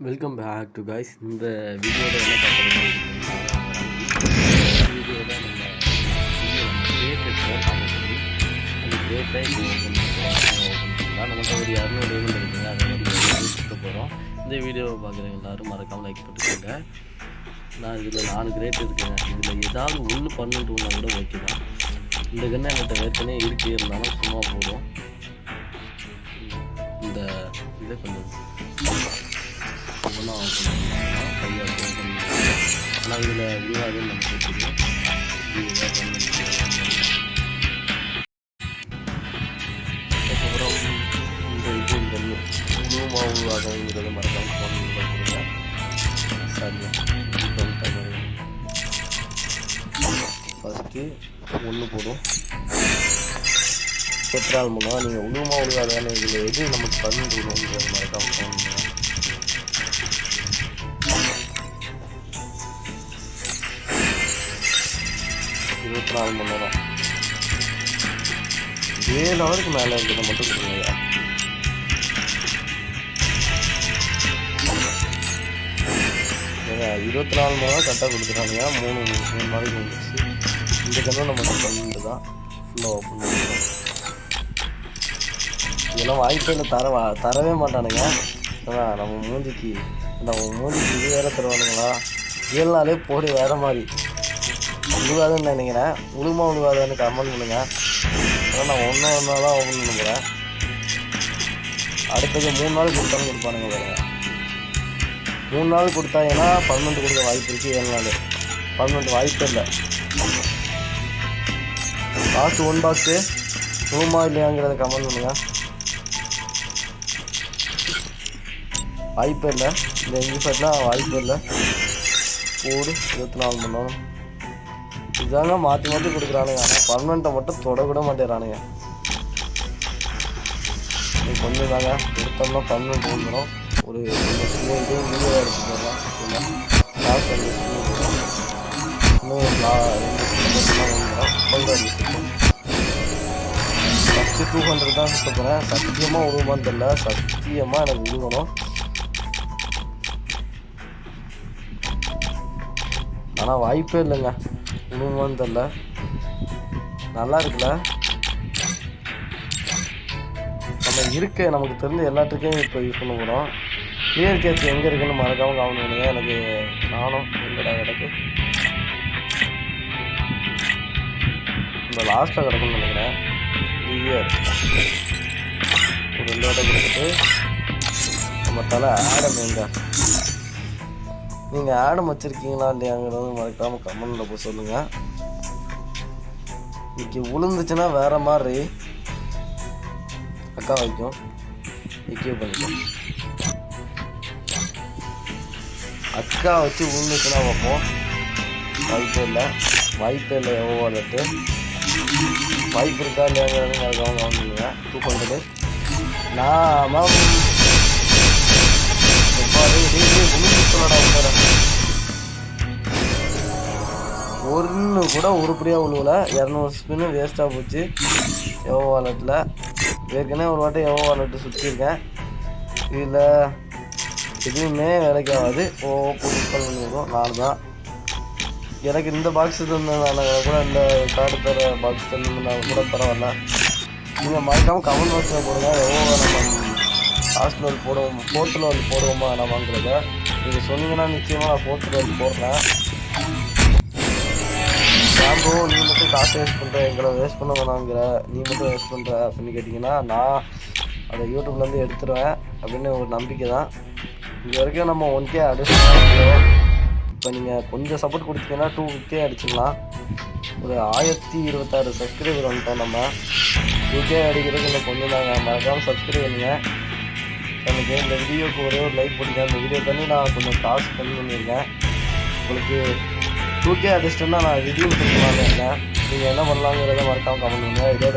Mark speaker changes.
Speaker 1: Welcome back to guys. இந்த வீடியோவில் என்ன பார்க்குறது வீடியோவில் நம்ம கிரேட் எடுத்தோம். அந்த கிரேட்டை ஓப்பன் பண்ணலாம். நம்மகிட்ட ஒரு 200 லேபிள் இருக்குங்க. அதை மாதிரி சுற்ற போகிறோம். இந்த வீடியோவை பார்க்குறவங்க எல்லோரும் மறக்காமல் லைக் பண்ணிக்கோங்க. நான் இதில் 4 கிரேட் இருக்குங்க. இதில் ஏதாவது ஒன்று பண்ணிட்டுனா கூட ஓகே தான். இந்த கண்ணை என்கிட்ட ஏற்கனவே இருக்குது, இருந்தாலும் சும்மா போதும். இந்த இதை கொஞ்சம் ஒவ்வொன்றா கையாக ஓப்பன் பண்ணுவோம். ஆனால் இதில் விழுவாதுன்னு நமக்கு தெரியும். அதுக்கப்புறம் இந்த முழு மாவு ஆகுங்கிறத மறக்காமல் ஃபோன் கொடுங்க. சரிங்க, ஃபஸ்ட்டு ஒன்று போடும். பெட்ரால் மூலம் நீங்கள் உழுவுமா உழுவாதான இதில் எது நமக்கு பதினொன்று மறக்காமல் ஃபோன் பண்ணுங்க. இருபத்தி 4 மணி நேரம் 7 ஹவருக்கு மேலே இருக்கிறத மட்டும் கொடுங்க. 24 மணி நேரம் கரெக்டாக கொடுத்துட்டாங்க. 3 நாளைக்கு வந்துச்சு. இந்த கண்ணை நம்ம பண்ணிட்டு தான் ஃபுல்லாக ஓப்பன் பண்ணிடுறோம். இதெல்லாம் வாய்ப்பே தரவே மாட்டானுங்க. நம்ம மூஞ்சிக்கு இது வேறு தருவானுங்களா? 7 நாளே போடு வேறு மாதிரி உழுவாதுன்னு நினைக்கிறேன். உழுமா உழுவாதான்னு கமெண்ட் பண்ணுங்க. ஆனால் நான் ஒன்றா தான் ஓப்பன் பண்ண போகிறேன். அடுத்தது 3 நாள் கொடுத்தாலும் கொடுப்பானுங்க பாருங்க. 3 நாள் கொடுத்தாங்கன்னா 12 கொடுக்க வாய்ப்பு இருக்குது. 7 நாள் 12 வாய்ப்பே இல்லை. லாஸ்ட் 1 பாக்ஸு உழுமா இல்லையாங்கிறத கமெண்ட் பண்ணுங்க. வாய்ப்பே இல்லை. இந்த இங்கிலீஷ்லாம் வாய்ப்பே இல்லை. போடு 24 மணி நேரம் இதாங்க மாற்றி கொடுக்குறானுங்க. ஆனால் பர்மனெண்ட்டை மட்டும் தொடக்கூட மாட்டேறானுங்க. கொஞ்சம் தாங்க கொடுத்தோம்னா பர்மனெண்ட் வந்துடும். ஒரு வீடியோ எடுத்து போடலாம். லாஸ்ட் 2 இன்னும் 2 வந்துடும். ஃபஸ்ட்டு 200 தான் சுற்ற போகிறேன். சத்தியமாக உழுவுமான்னு தெரியல. சத்தியமாக எனக்கு உழுவணும். ஆனால் வாய்ப்பே இல்லைங்க. உழுவுமான்னு தெரில. நல்லா இருக்குல்ல? நம்ம நமக்கு தெரிஞ்ச எல்லாத்துக்கும் இப்போ யூஸ் பண்ண போகிறோம். கிளியர் கேட்ச் எங்கே இருக்குன்னு மறக்காமல் கவனிங்க. எனக்கு நானும் எங்கடா கிடக்கு இந்த லாஸ்ட்டில் கிடக்குன்னு நினைக்கிறேன். கிளியர் ஒரு 2 வட்டை கொடுத்துட்டு நம்ம தலை ஆடம் எங்க நீங்கள் ஆடம் வச்சுருக்கீங்களா இல்லையாங்கிறது மறக்காமல் கமெண்டில் போய் சொல்லுங்கள். இன்னைக்கு விழுந்துச்சுன்னா வேறு மாதிரி அக்கா வைக்கும். எக்யூப் பண்ணிக்கும். அக்கா வச்சு விழுந்துச்சுன்னா வைப்போம். வாய்ப்பே இல்லை எவ்வளோ வாலெட்டு வாய்ப்பு இருக்கா இல்லையாங்கிறது மறக்காமல் கவனிங்க. 200 நான் ஒன்று கூட உருப்படியாக உழுவலை. 200 ஸ்பின்னு வேஸ்ட்டாக போச்சு. எவ்வளோ வாலெட்டில் ஏற்கனவே ஒரு வாட்டி எவ்வளோ வாலெட்டு சுற்றிருக்கேன். இதில் எதுவுமே வேலைக்கு ஆகாது. ஓப்பன் பண்ணிடுவோம். நான் தான் எனக்கு இந்த பாக்ஸ் தந்ததுனால கூட இந்த கார்டு தர பாக்ஸ் தந்ததுனால கூட பரவாயில்ல. நீங்கள் மறக்காமல் கமெண்ட் பாக்ஸில் போடுங்க. எவ்வளோ நம்ம லாஸ்ட் லெவல் போடுவோம், 4th லெவல் போடுவோமா வேணாமாங்கிறத நீங்கள் சொன்னீங்கன்னா நிச்சயமாக நான் 4th லெவல் போடுறேன். ப்ரோ நீ மட்டும் காசு வேஸ்ட் பண்ணுற, எங்களை வேஸ்ட் பண்ண வேணாங்கிற, நீ மட்டும் வேஸ்ட் பண்ணுற அப்படின்னு கேட்டிங்கன்னா நான் அதை யூடியூப்லேருந்து எடுத்துருவேன் அப்படின்னு ஒரு நம்பிக்கை தான். இது வரைக்கும் நம்ம 1K அடிச்சுக்கலாம். இப்போ நீங்கள் கொஞ்சம் சப்போர்ட் கொடுத்தீங்கன்னா 2K அடிச்சிடலாம். ஒரு 1026 சப்ஸ்கிரைபர் வந்துட்டோம். நம்ம 2K அடிக்கிறது இன்னும் கொஞ்சம் தாங்க. மறக்காமல் சப்ஸ்கிரைப் பண்ணுங்க. எனக்கு இந்த வீடியோவுக்கு ஒரே ஒரு லைக் போட்டுங்க. இந்த வீடியோ பண்ணி நான் கொஞ்சம் காசு பண்ணியிருக்கேன். உங்களுக்கு 2K அடிச்சிட்டோன்னா நான் ரிவ்யூ பண்ணலான்னு இருக்கேன். நீங்கள் என்ன பண்ணலாங்கிறத மறக்காமல் கமெண்ட் பண்ணுங்கள். இதோட